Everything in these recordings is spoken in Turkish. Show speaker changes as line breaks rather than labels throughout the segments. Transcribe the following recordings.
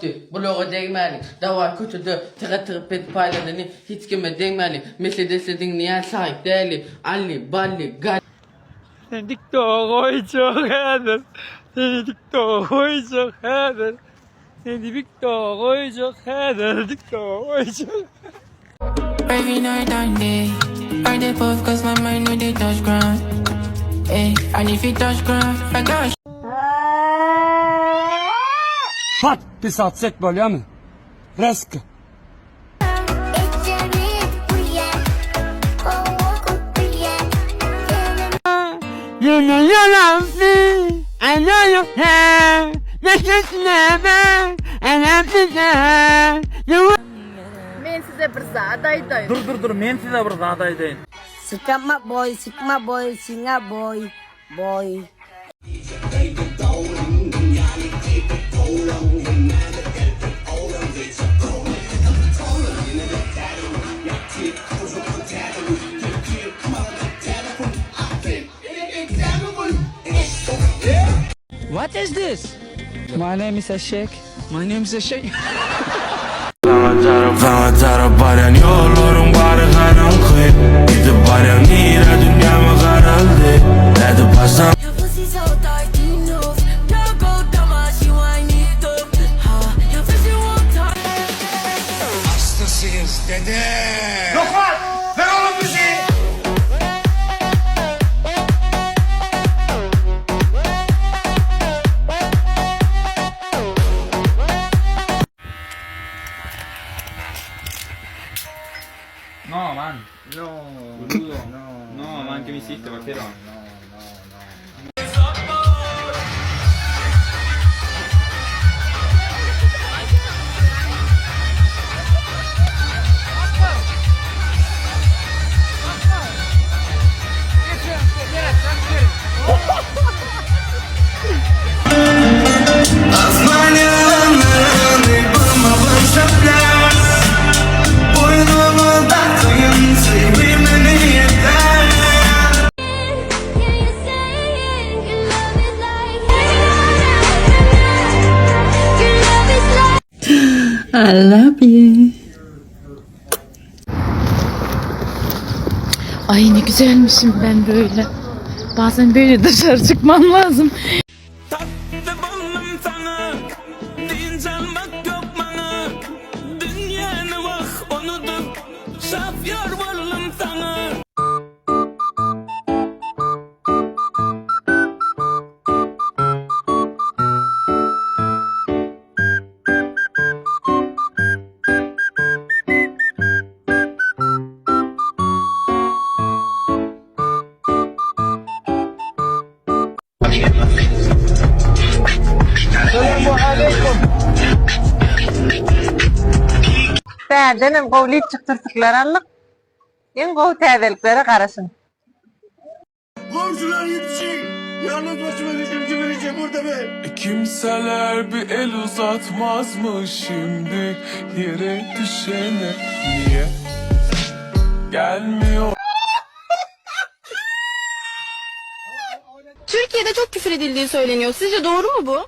koptu. Bloğa değmeli. Dava kötüdü. Tıkı pet payladığını hiç kime değmeli. Mesedesledin niye sahip değerli. Ali, balli, gal.
Sen diktoru çok hedir. Seni diktoru çok hedir. Seni diktoru çok hedir. Diktoru çok.
Every night and day, I dey puff 'cause my mind when they touch ground. Hey, and if it touch ground, I got.
Pat pisat set böyle mi? Resk.
Yana yana fi, ana yok he. Neşetleme, ana fize.
Men size bir zat aytayım.
Dur, men size bir zat aytayım.
Sıkma boy, singa boy.
What is this? My name is Sheikh. My name is Sheikh.
Vantara baran yollarım bari karanlık. Gidip baran nira dünyama karaldı. Hadi pasam. Hastasıyız dede. Lokman ver oğlum müziği.
No, man. No, man, ¿qué me hiciste, vaquero?
I love you. Ay ne güzelmişim ben böyle. Bazen böyle dışarı çıkmam lazım.
Benim kovlayıp çıktırtıkları anlık. En kov tevelikleri karasın.
Komşular yetişin. Yalnız başıma düşüm vereceğim burada ben. Kimseler bir el uzatmaz mı şimdi yere düşene? Niye gelmiyor?
Türkiye'de çok küfür edildiği söyleniyor. Sizce doğru mu bu?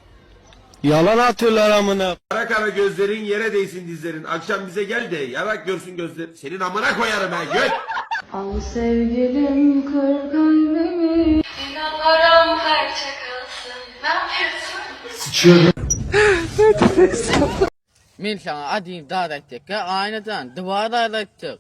Yalan atıyorlar amına.
Kara kara gözlerin yere değsin dizlerin. Akşam bize gel de yarak görsün gözler. Senin amına koyarım ha göt.
Al sevgilim kır kalbimi. İnan paramparça kalsın. Ne yapıyorsun?
Sıçıyorum.
Men sana adin dağıttık. Aynadan duvara dağıttık.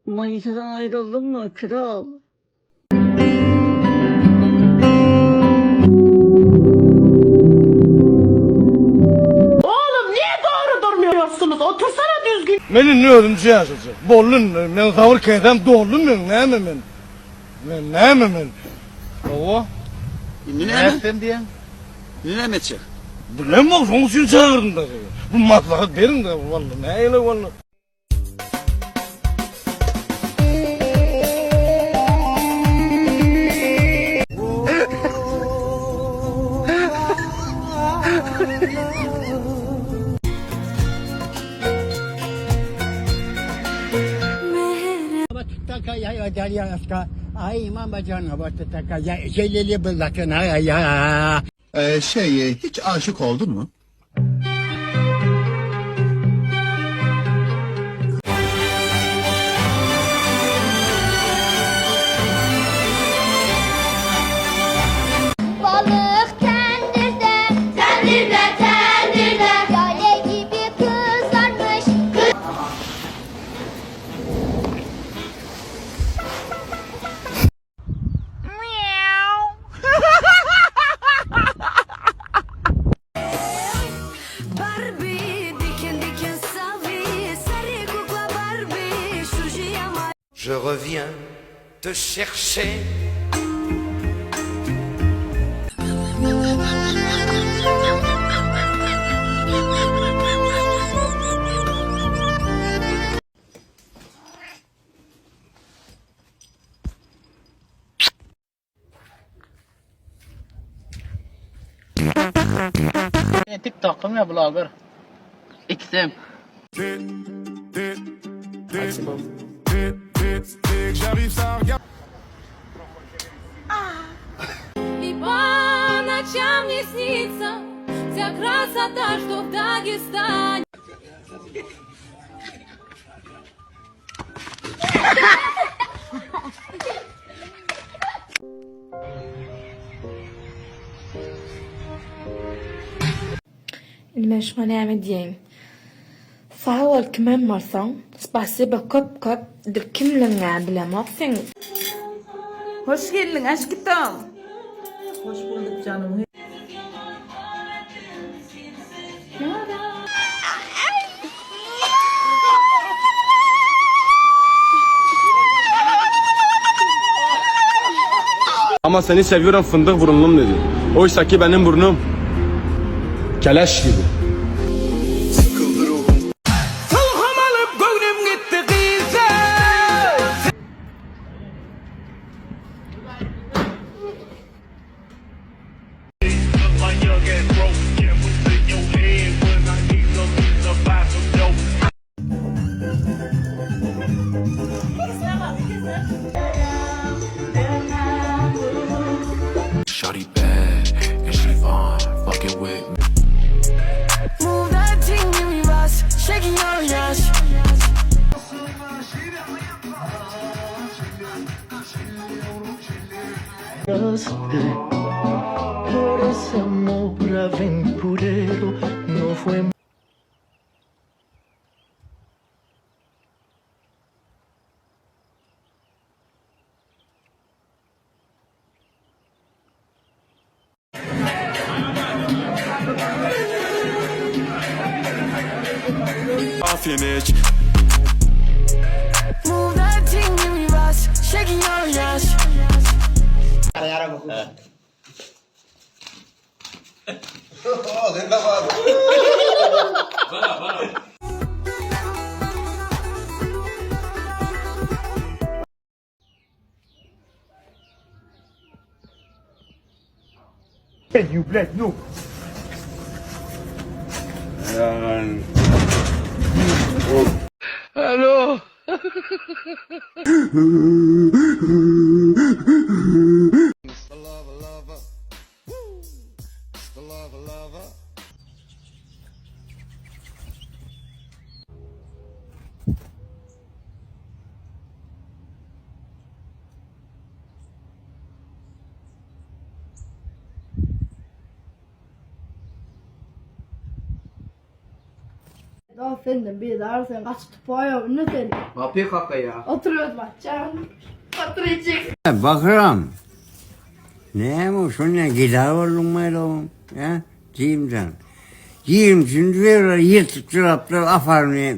Manitadan ayrıldın mı kral?
Benim ne ödüm şey yazılacak. Bollun, ben kavur kedem doğrulun ben, ne mi ben?
Ne mi ben? O?
Ne diyen?
Ne mi çık? Bu ne bak son için çağırdın da. Bu maslahat verin de vallahi ne öyle vallahi.
Hiç aşık oldun mu?
Balık tendirde, tendirde, tendirde. Lale gibi kızarmış. Barbie, diken diken savi, sarı kukla Barbie, şurjiyama.
Je reviens te chercher.
TikTok'um ya blogger.
XM.
И по ночам мне снится вся красота, что в Дагестане.
المشروع نعمل ديم فهو كمان مرسى spasiba köp kimliğine bilemezsin.
Hoş geldin aşkım. Hoş bulduk canım.
Ama seni seviyorum fındık burunlum dedi. Oysa ki benim burnum keleş gibi.
Shawty bad, and she fine, fucking with me.
Move that thing, give me boss, shaking your ass.
Por ese amor aventurero no fue.
Off your niche.
Move that thing, give me boss, shaking your ass.
Efendim bir daha sen kaç tıpaya ne sen?
Ne yapıyor kaka ya?
Oturuyoruz bakacağım. Oturacak.
Bakıram. Ne bu şuna gider oldun mu oğlum? Ya? Cimden. 20 gün veriyor yırtık çoraplar afarını.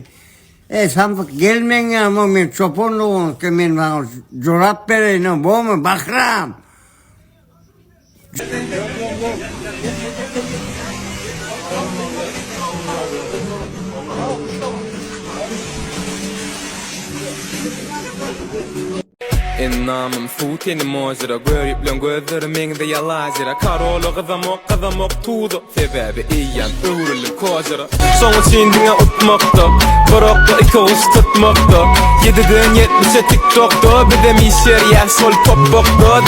Sandık gelmeyin ya ama ben çoponluğum ki ben bana çorap vereyim bu mu bakram.
namım fut yeni mozira görüp lan gözlerim mengde yalazira karolu kızamok tuğdu sebebi iyan öğrülüm kozira son içindine utmakta bırakta iki oğuz tutmakta 7'den 70'e TikTok'ta bir de mişer ya sol topbokta